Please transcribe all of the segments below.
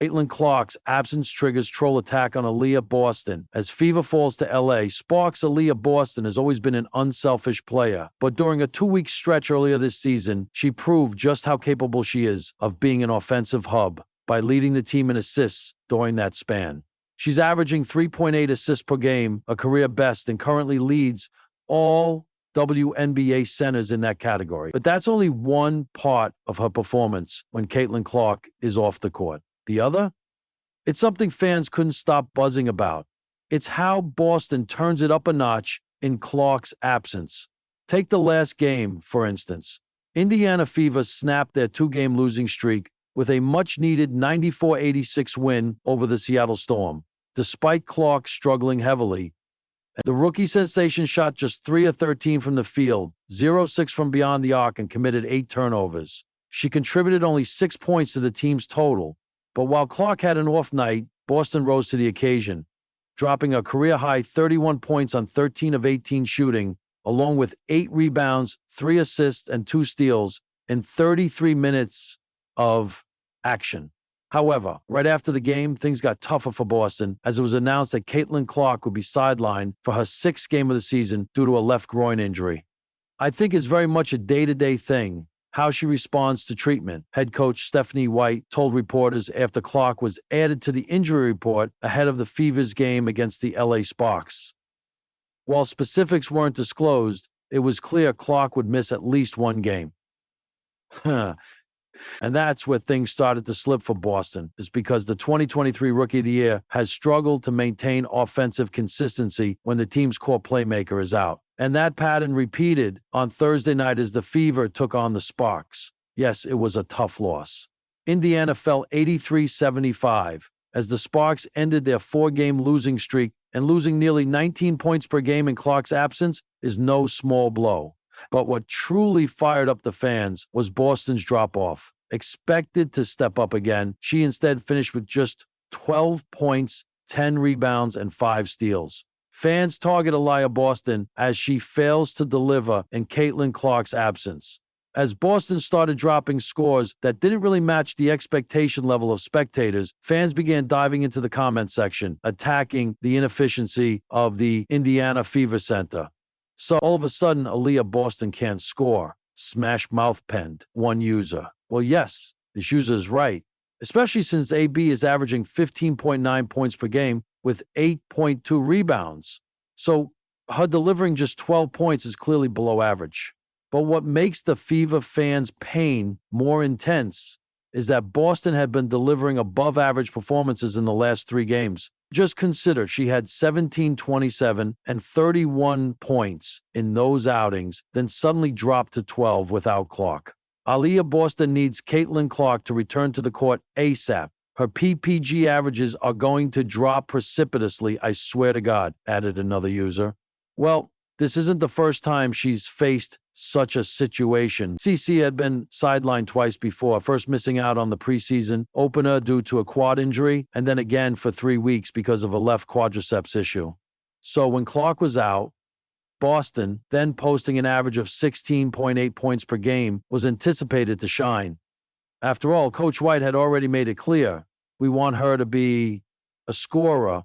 Caitlin Clark's absence triggers troll attack on Aliyah Boston. As Fever falls to LA, Sparks Aliyah Boston has always been an unselfish player. But during a 2-week stretch earlier this season, she proved just how capable she is of being an offensive hub by leading the team in assists during that span. She's averaging 3.8 assists per game, a career best, and currently leads all WNBA centers in that category. But that's only one part of her performance when Caitlin Clark is off the court. The other? It's something fans couldn't stop buzzing about. It's how Boston turns it up a notch in Clark's absence. Take the last game, for instance. Indiana Fever snapped their 2-game losing streak with a much-needed 94-86 win over the Seattle Storm. Despite Clark struggling heavily, the rookie sensation shot just 3 of 13 from the field, 0-6 from beyond the arc, and committed 8 turnovers. She contributed only 6 points to the team's total. But while Clark had an off night, Boston rose to the occasion, dropping a career-high 31 points on 13 of 18 shooting, along with 8 rebounds, 3 assists, and 2 steals in 33 minutes of action. However, right after the game, things got tougher for Boston as it was announced that Caitlin Clark would be sidelined for her 6th game of the season due to a left groin injury. I think it's very much a day-to-day thing, how she responds to treatment. Head coach Stephanie White told reporters after Clark was added to the injury report ahead of the Fever's game against the LA Sparks. While specifics weren't disclosed, it was clear Clark would miss at least 1 game. And that's where things started to slip for Boston, is because the 2023 Rookie of the Year has struggled to maintain offensive consistency when the team's core playmaker is out. And that pattern repeated on Thursday night as the Fever took on the Sparks. Yes, it was a tough loss. Indiana fell 83-75 as the Sparks ended their 4-game losing streak, and losing nearly 19 points per game in Clark's absence is no small blow. But what truly fired up the fans was Boston's drop-off. Expected to step up again, she instead finished with just 12 points, 10 rebounds, and 5 steals. Fans target Aliyah Boston as she fails to deliver in Caitlin Clark's absence. As Boston started dropping scores that didn't really match the expectation level of spectators, fans began diving into the comment section, attacking the inefficiency of the Indiana Fever Center. So all of a sudden, Aliyah Boston can't score. Smash mouth penned one user. Well, yes, this user is right, especially since AB is averaging 15.9 points per game with 8.2 rebounds. So her delivering just 12 points is clearly below average. But what makes the Fever fans' pain more intense is that Boston had been delivering above-average performances in the last 3 games. Just consider she had 17, 27, and 31 points in those outings, then suddenly dropped to 12 without Clark. Aliyah Boston needs Caitlin Clark to return to the court ASAP. Her PPG averages are going to drop precipitously, I swear to God, added another user. Well, this isn't the first time she's faced such a situation. CC had been sidelined twice before, first missing out on the preseason opener due to a quad injury, and then again for 3 weeks because of a left quadriceps issue. So when Clark was out, Boston, then posting an average of 16.8 points per game, was anticipated to shine. After all, Coach White had already made it clear, we want her to be a scorer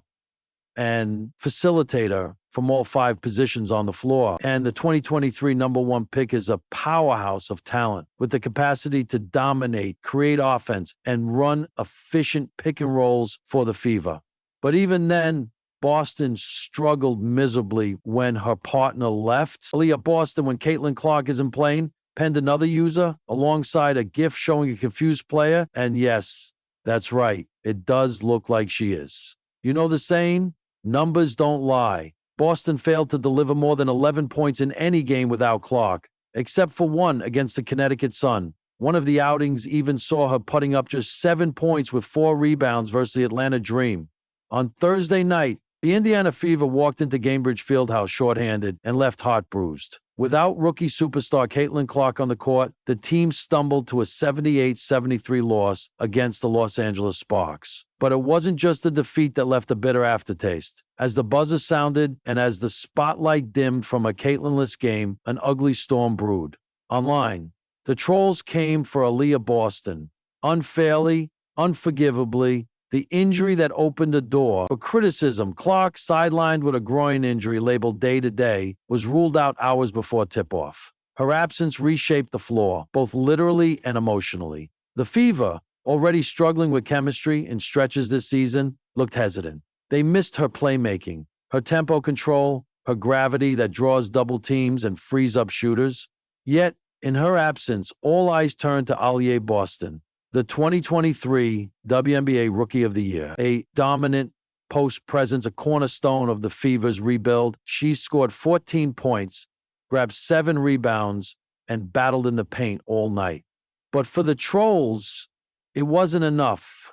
and facilitator from all 5 positions on the floor. And the 2023 number 1 pick is a powerhouse of talent with the capacity to dominate, create offense, and run efficient pick and rolls for the Fever. But even then, Boston struggled miserably when her partner left. Aliyah Boston, when Caitlin Clark isn't playing, penned another user alongside a GIF showing a confused player. And yes, that's right, it does look like she is. You know the saying? Numbers don't lie. Boston failed to deliver more than 11 points in any game without Clark, except for one against the Connecticut Sun. One of the outings even saw her putting up just 7 points with 4 rebounds versus the Atlanta Dream. On Thursday night, the Indiana Fever walked into Gainbridge Fieldhouse shorthanded and left heart bruised. Without rookie superstar Caitlin Clark on the court, the team stumbled to a 78-73 loss against the Los Angeles Sparks. But it wasn't just the defeat that left a bitter aftertaste. As the buzzer sounded and as the spotlight dimmed from a Caitlin-less game, an ugly storm brewed. Online, the trolls came for Aliyah Boston. Unfairly, Unforgivably, the injury that opened a door for criticism, Clark, sidelined with a groin injury labeled day-to-day, was ruled out hours before tip-off. Her absence reshaped the floor, both literally and emotionally. The Fever, already struggling with chemistry in stretches this season, looked hesitant. They missed her playmaking, her tempo control, her gravity that draws double teams and frees up shooters. Yet, in her absence, all eyes turned to Aliyah Boston, the 2023 WNBA Rookie of the Year, a dominant post presence, a cornerstone of the Fever's rebuild. She scored 14 points, grabbed 7 rebounds, and battled in the paint all night. But for the Trolls, it wasn't enough.